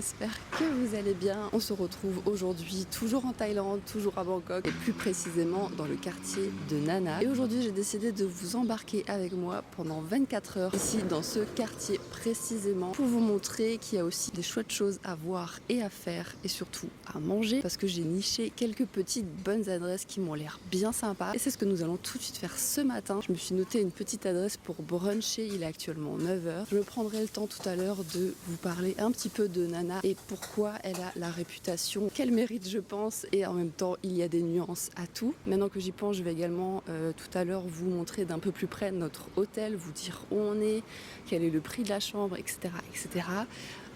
j'espère que vous allez bien. On se retrouve aujourd'hui toujours en Thaïlande, toujours à Bangkok et plus précisément dans le quartier de Nana. Et aujourd'hui j'ai décidé de vous embarquer avec moi pendant 24 heures ici dans ce quartier précisément pour vous montrer qu'il y a aussi des chouettes choses à voir et à faire et surtout à manger parce que j'ai niché quelques petites bonnes adresses qui m'ont l'air bien sympas et c'est ce que nous allons tout de suite faire ce matin. Je me suis noté une petite adresse pour bruncher, il est actuellement 9h. Je me prendrai le temps tout à l'heure de vous parler un petit peu de Nana et pourquoi elle a la réputation qu'elle mérite je pense, et en même temps il y a des nuances à tout. Maintenant que j'y pense, je vais également tout à l'heure vous montrer d'un peu plus près notre hôtel, vous dire où on est, quel est le prix de la chambre, etc. etc.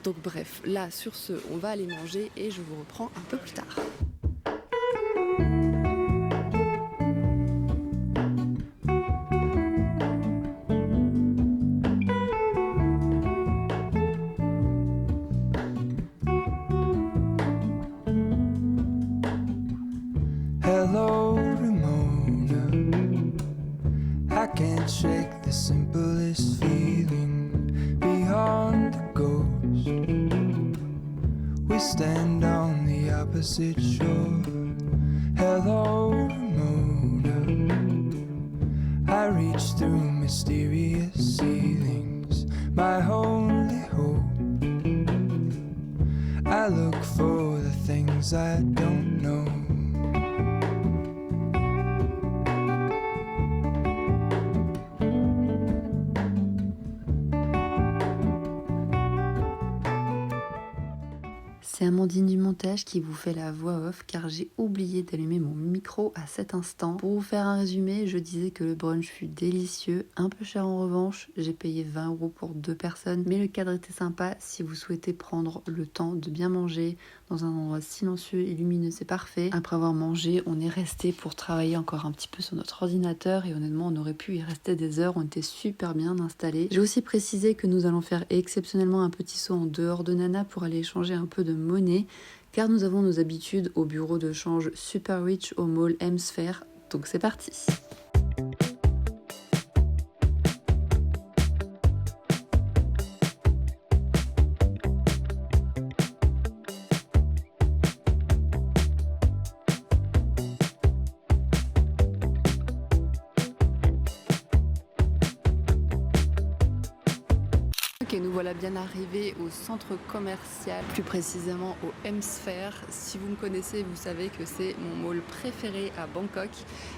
Donc bref, là sur ce, on va aller manger et je vous reprends un peu plus tard. Hello, Ramona. I can't shake the simplest feeling beyond the ghost. We stand on the opposite shore. Hello, Ramona. I reach through mysterious ceilings, my only hope. I look for the things I don't know. C'est Amandine du montage qui vous fait la voix off car j'ai oublié d'allumer mon micro à cet instant. Pour vous faire un résumé, je disais que le brunch fut délicieux, un peu cher en revanche, j'ai payé 20 € pour 2 personnes, mais le cadre était sympa si vous souhaitez prendre le temps de bien manger dans un endroit silencieux et lumineux, c'est parfait. Après avoir mangé, on est resté pour travailler encore un petit peu sur notre ordinateur et honnêtement on aurait pu y rester des heures, on était super bien installés. J'ai aussi précisé que nous allons faire exceptionnellement un petit saut en dehors de Nana pour aller échanger un peu de monnaie car nous avons nos habitudes au bureau de change Super Rich au mall M-Sphere, donc c'est parti. Ok, nous voilà bien arrivés au centre commercial, plus précisément au M-Sphere. Si vous me connaissez, vous savez que c'est mon mall préféré à Bangkok.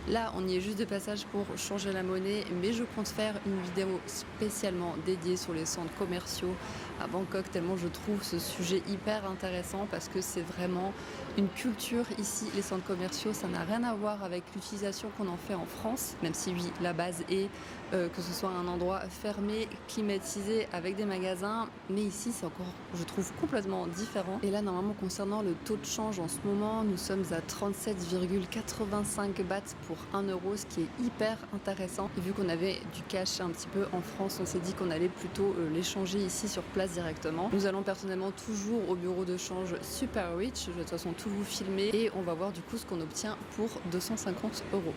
Là, on y est juste de passage pour changer la monnaie, mais je compte faire une vidéo spécialement dédiée sur les centres commerciaux à Bangkok, tellement je trouve ce sujet hyper intéressant parce que c'est vraiment une culture ici, les centres commerciaux. Ça n'a rien à voir avec l'utilisation qu'on en fait en France, même si oui, la base est que ce soit un endroit fermé, climatisé, avec des magasins, mais ici c'est encore, je trouve, complètement différent. Et là, normalement, concernant le taux de change en ce moment, nous sommes à 37,85 bahts pour 1 €, ce qui est hyper intéressant. Et vu qu'on avait du cash un petit peu en France, on s'est dit qu'on allait plutôt l'échanger ici sur place directement. Nous allons personnellement toujours au bureau de change Super Rich, je vais de toute façon tout vous filmer et on va voir du coup ce qu'on obtient pour 250 €.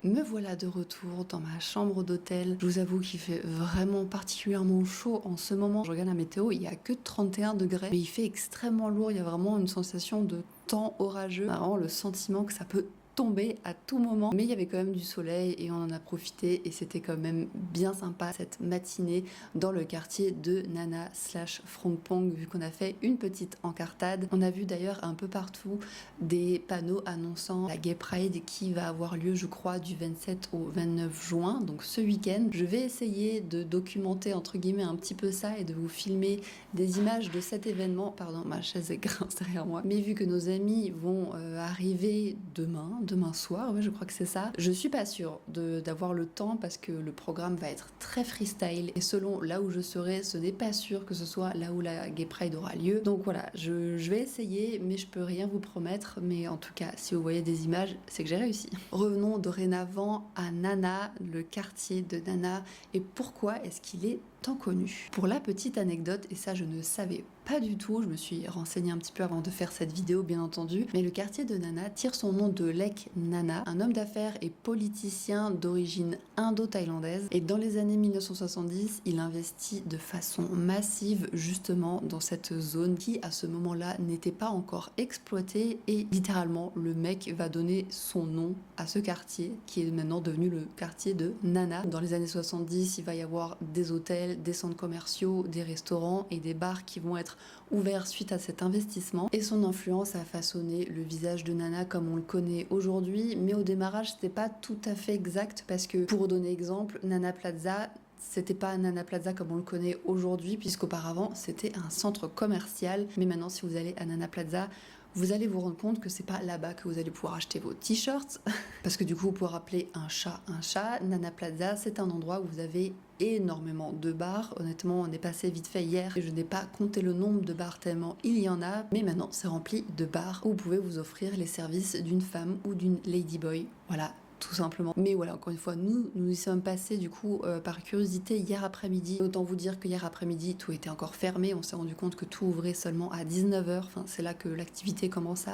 Me voilà de retour dans ma chambre d'hôtel. Je vous avoue qu'il fait vraiment particulièrement chaud en ce moment. Je regarde la météo, il n'y a que 31 degrés, mais il fait extrêmement lourd. Il y a vraiment une sensation de temps orageux. Vraiment le sentiment que ça peut tomber à tout moment, mais il y avait quand même du soleil et on en a profité et c'était quand même bien sympa cette matinée dans le quartier de Nana / Frongpong, vu qu'on a fait une petite encartade. On a vu d'ailleurs un peu partout des panneaux annonçant la Gay Pride qui va avoir lieu, je crois, du 27 au 29 juin, donc ce week-end. Je vais essayer de documenter entre guillemets un petit peu ça et de vous filmer des images de cet événement. Pardon, ma chaise est grince derrière moi. Mais vu que nos amis vont arriver demain soir, ouais, je crois que c'est ça, je suis pas sûre d'avoir le temps parce que le programme va être très freestyle et selon là où je serai, ce n'est pas sûr que ce soit là où la Gay Pride aura lieu. Donc voilà, je vais essayer, mais je peux rien vous promettre. Mais en tout cas, si vous voyez des images, c'est que j'ai réussi. Revenons dorénavant à Nana, le quartier de Nana, et pourquoi est-ce qu'il est tant connu. Pour la petite anecdote, et ça je ne savais pas du tout, je me suis renseignée un petit peu avant de faire cette vidéo bien entendu, mais le quartier de Nana tire son nom de Lek Nana, un homme d'affaires et politicien d'origine indo-thaïlandaise, et dans les années 1970, il investit de façon massive justement dans cette zone qui à ce moment-là n'était pas encore exploitée, et littéralement le mec va donner son nom à ce quartier qui est maintenant devenu le quartier de Nana. Dans les années 70, il va y avoir des hôtels, des centres commerciaux, des restaurants et des bars qui vont être ouverts suite à cet investissement, et son influence a façonné le visage de Nana comme on le connaît aujourd'hui. Mais au démarrage c'était pas tout à fait exact, parce que pour donner exemple, Nana Plaza, c'était pas Nana Plaza comme on le connaît aujourd'hui, puisqu'auparavant c'était un centre commercial. Mais maintenant, si vous allez à Nana Plaza, vous allez vous rendre compte que c'est pas là-bas que vous allez pouvoir acheter vos t-shirts, parce que du coup vous pouvez appeler un chat un chat. Nana Plaza, c'est un endroit où vous avez énormément de bars. Honnêtement, on est passé vite fait hier et je n'ai pas compté le nombre de bars tellement il y en a, mais maintenant c'est rempli de bars où vous pouvez vous offrir les services d'une femme ou d'une ladyboy. Voilà, tout simplement. Mais voilà, encore une fois, nous y sommes passés du coup par curiosité hier après-midi. Autant vous dire que hier après-midi, tout était encore fermé. On s'est rendu compte que tout ouvrait seulement à 19h. Enfin, c'est là que l'activité commence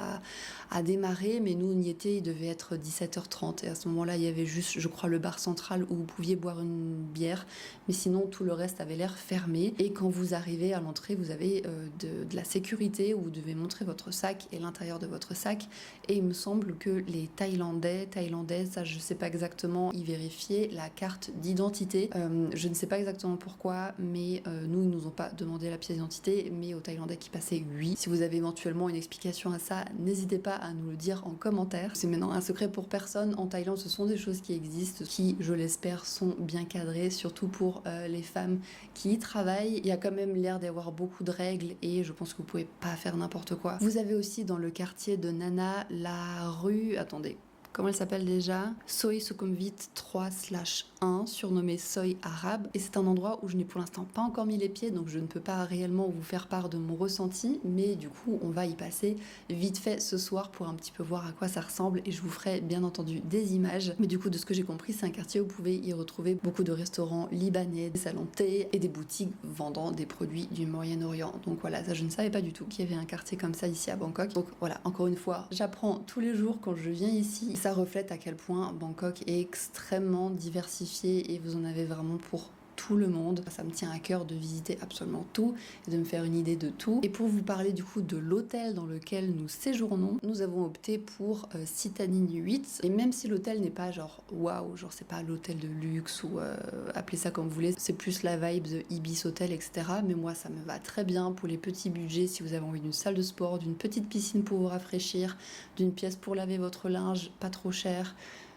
à démarrer. Mais nous, on y était, il devait être 17h30. Et à ce moment-là, il y avait juste, je crois, le bar central où vous pouviez boire une bière. Mais sinon, tout le reste avait l'air fermé. Et quand vous arrivez à l'entrée, vous avez de la sécurité où vous devez montrer votre sac et l'intérieur de votre sac. Et il me semble que les Thaïlandaises, ça je sais pas exactement, y vérifier la carte d'identité. Je ne sais pas exactement pourquoi, mais nous ils nous ont pas demandé la pièce d'identité, mais aux Thaïlandais qui passaient, oui. Si vous avez éventuellement une explication à ça, n'hésitez pas à nous le dire en commentaire. C'est maintenant un secret pour personne. En Thaïlande, ce sont des choses qui existent, qui, je l'espère, sont bien cadrées, surtout pour les femmes qui y travaillent. Il y a quand même l'air d'y avoir beaucoup de règles et je pense que vous pouvez pas faire n'importe quoi. Vous avez aussi dans le quartier de Nana la rue, attendez, comment elle s'appelle déjà, Soi Sukhumvit 3/1, surnommé Soi Arabe. Et c'est un endroit où je n'ai pour l'instant pas encore mis les pieds, donc je ne peux pas réellement vous faire part de mon ressenti, mais du coup on va y passer vite fait ce soir pour un petit peu voir à quoi ça ressemble, et je vous ferai bien entendu des images. Mais du coup, de ce que j'ai compris, c'est un quartier où vous pouvez y retrouver beaucoup de restaurants libanais, des salons de thé et des boutiques vendant des produits du Moyen-Orient. Donc voilà, ça je ne savais pas du tout qu'il y avait un quartier comme ça ici à Bangkok. Donc voilà, encore une fois, j'apprends tous les jours quand je viens ici. Ça reflète à quel point Bangkok est extrêmement diversifié et vous en avez vraiment pour tout le monde. Ça me tient à cœur de visiter absolument tout et de me faire une idée de tout. Et pour vous parler du coup de l'hôtel dans lequel nous séjournons, nous avons opté pour Citadine 8. Et même si l'hôtel n'est pas genre waouh, genre c'est pas l'hôtel de luxe ou appelez ça comme vous voulez, c'est plus la vibe de Ibis Hotel, etc. Mais moi ça me va très bien pour les petits budgets. Si vous avez envie d'une salle de sport, d'une petite piscine pour vous rafraîchir, d'une pièce pour laver votre linge pas trop cher,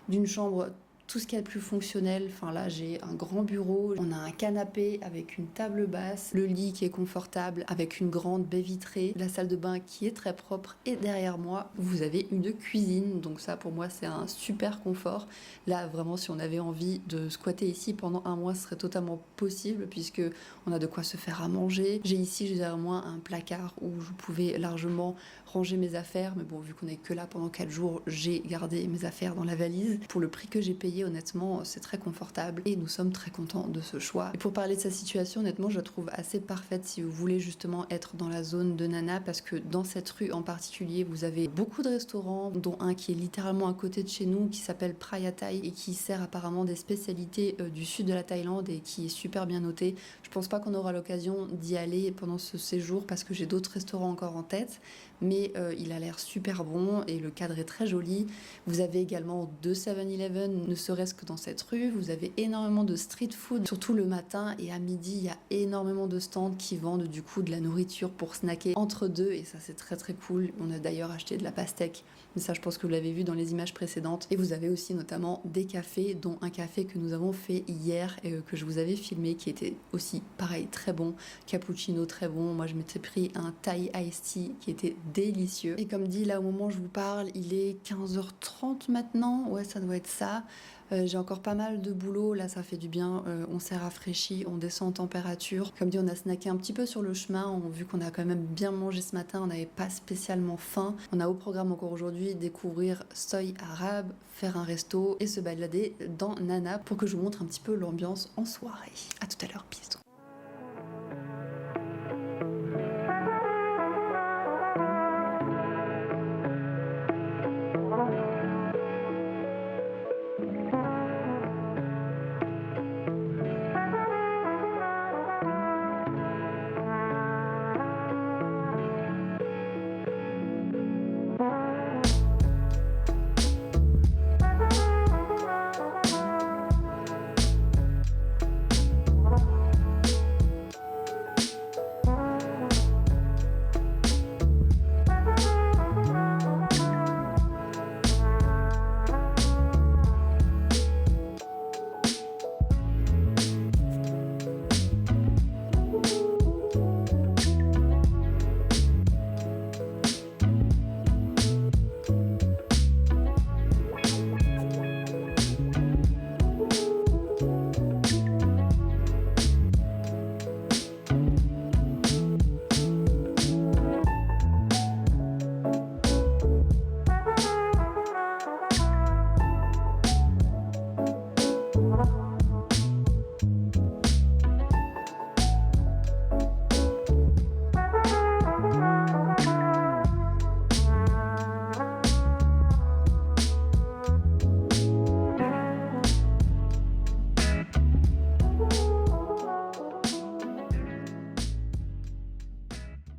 d'une chambre, tout ce qui est le plus fonctionnel. Enfin là, j'ai un grand bureau, on a un canapé avec une table basse, le lit qui est confortable avec une grande baie vitrée, la salle de bain qui est très propre, et derrière moi, vous avez une cuisine. Donc ça, pour moi, c'est un super confort. Là, vraiment, si on avait envie de squatter ici pendant un mois, ce serait totalement possible puisque on a de quoi se faire à manger. J'ai ici, derrière moi, un placard où je pouvais largement ranger mes affaires, mais bon, vu qu'on est que là pendant 4 jours, j'ai gardé mes affaires dans la valise. Pour le prix que j'ai payé, travailler, honnêtement, c'est très confortable et nous sommes très contents de ce choix. Et pour parler de sa situation, honnêtement, je la trouve assez parfaite si vous voulez justement être dans la zone de Nana, parce que dans cette rue en particulier, vous avez beaucoup de restaurants, dont un qui est littéralement à côté de chez nous, qui s'appelle Praya Thai et qui sert apparemment des spécialités du sud de la Thaïlande et qui est super bien noté. Je pense pas qu'on aura l'occasion d'y aller pendant ce séjour parce que j'ai d'autres restaurants encore en tête, mais il a l'air super bon et le cadre est très joli. Vous avez également 2 7-Eleven, ne serait-ce que dans cette rue. Vous avez énormément de street food, surtout le matin, et à midi, il y a énormément de stands qui vendent du coup de la nourriture pour snacker entre deux, et ça c'est très très cool. On a d'ailleurs acheté de la pastèque, mais ça je pense que vous l'avez vu dans les images précédentes. Et vous avez aussi notamment des cafés, dont un café que nous avons fait hier et que je vous avais filmé, qui était aussi pareil très bon, cappuccino très bon. Moi je m'étais pris un Thai Iced Tea qui était délicieux. Et comme dit, là au moment où je vous parle, il est 15h30 maintenant, ouais ça doit être ça. J'ai encore pas mal de boulot, là ça fait du bien, on s'est rafraîchi, on descend en température. Comme dit, on a snacké un petit peu sur le chemin, vu qu'on a quand même bien mangé ce matin, on n'avait pas spécialement faim. On a au programme encore aujourd'hui découvrir Soy Arabe, faire un resto et se balader dans Nana pour que je vous montre un petit peu l'ambiance en soirée. A tout à l'heure, bisous.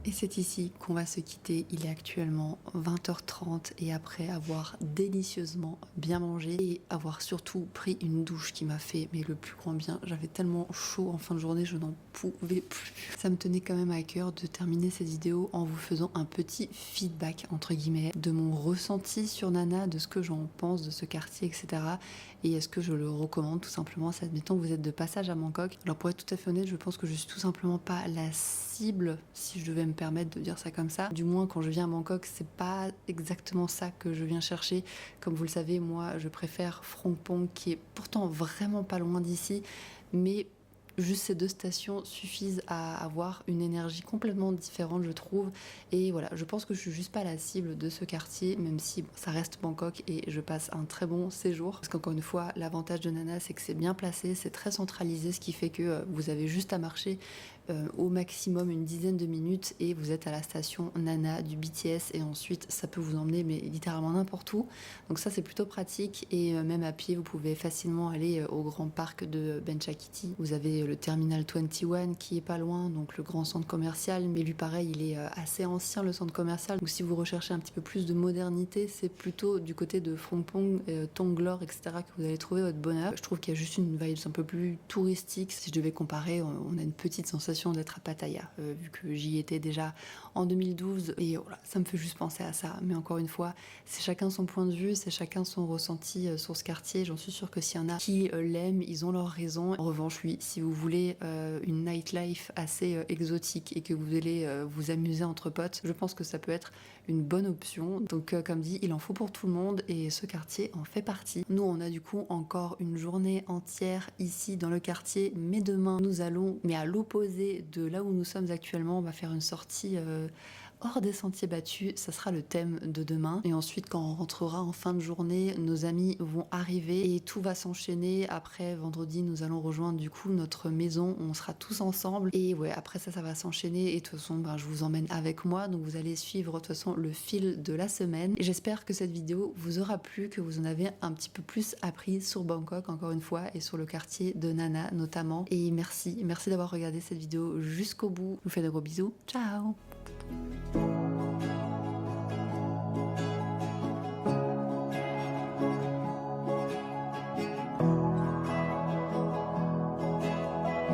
Et c'est ici qu'on va se quitter. Il est actuellement 20h30 et après avoir délicieusement bien mangé et avoir surtout pris une douche qui m'a fait le plus grand bien. J'avais tellement chaud en fin de journée, je n'en pouvais plus. Ça me tenait quand même à cœur de terminer cette vidéo en vous faisant un petit feedback entre guillemets de mon ressenti sur Nana, de ce que j'en pense de ce quartier, etc. Et est-ce que je le recommande tout simplement, admettons que vous êtes de passage à Bangkok. Alors pour être tout à fait honnête, je pense que je suis tout simplement pas la cible, si je devais me permettre de dire ça comme ça. Du moins quand je viens à Bangkok, c'est pas exactement ça que je viens chercher. Comme vous le savez, moi je préfère Phrom Phong, qui est pourtant vraiment pas loin d'ici, mais juste ces 2 stations suffisent à avoir une énergie complètement différente, je trouve. Et voilà, je pense que je suis juste pas la cible de ce quartier, même si ça reste Bangkok et je passe un très bon séjour. Parce qu'encore une fois, l'avantage de Nana, c'est que c'est bien placé, c'est très centralisé, ce qui fait que vous avez juste à marcher au maximum une dizaine de minutes et vous êtes à la station Nana du BTS, et ensuite ça peut vous emmener littéralement n'importe où. Donc ça c'est plutôt pratique, et même à pied vous pouvez facilement aller au grand parc de Benchakhiti. Vous avez le terminal 21 qui est pas loin, donc le grand centre commercial, mais lui pareil il est assez ancien, le centre commercial. Donc si vous recherchez un petit peu plus de modernité, c'est plutôt du côté de Phrom Phong, Tonglor, etc. que vous allez trouver votre bonheur. Je trouve qu'il y a juste une vibe un peu plus touristique. Si je devais comparer, on a une petite sensation d'être à Pattaya, vu que j'y étais déjà en 2012, et voilà, ça me fait juste penser à ça. Mais encore une fois, c'est chacun son point de vue, c'est chacun son ressenti sur ce quartier. J'en suis sûre que s'il y en a qui l'aiment, ils ont leur raison. En revanche, oui, si vous voulez une nightlife assez exotique et que vous allez vous amuser entre potes, je pense que ça peut être une bonne option. Donc comme dit, il en faut pour tout le monde et ce quartier en fait partie. Nous, on a du coup encore une journée entière ici dans le quartier, mais demain, nous allons, mais à l'opposé de là où nous sommes actuellement, on va faire une sortie hors des sentiers battus, ça sera le thème de demain. Et ensuite, quand on rentrera en fin de journée, nos amis vont arriver et tout va s'enchaîner. Après, vendredi, nous allons rejoindre du coup notre maison, on sera tous ensemble. Et ouais, après ça va s'enchaîner. Et de toute façon, je vous emmène avec moi, donc vous allez suivre de toute façon le fil de la semaine. Et j'espère que cette vidéo vous aura plu, que vous en avez un petit peu plus appris sur Bangkok, encore une fois, et sur le quartier de Nana notamment. Et merci d'avoir regardé cette vidéo jusqu'au bout. Je vous fais de gros bisous. Ciao!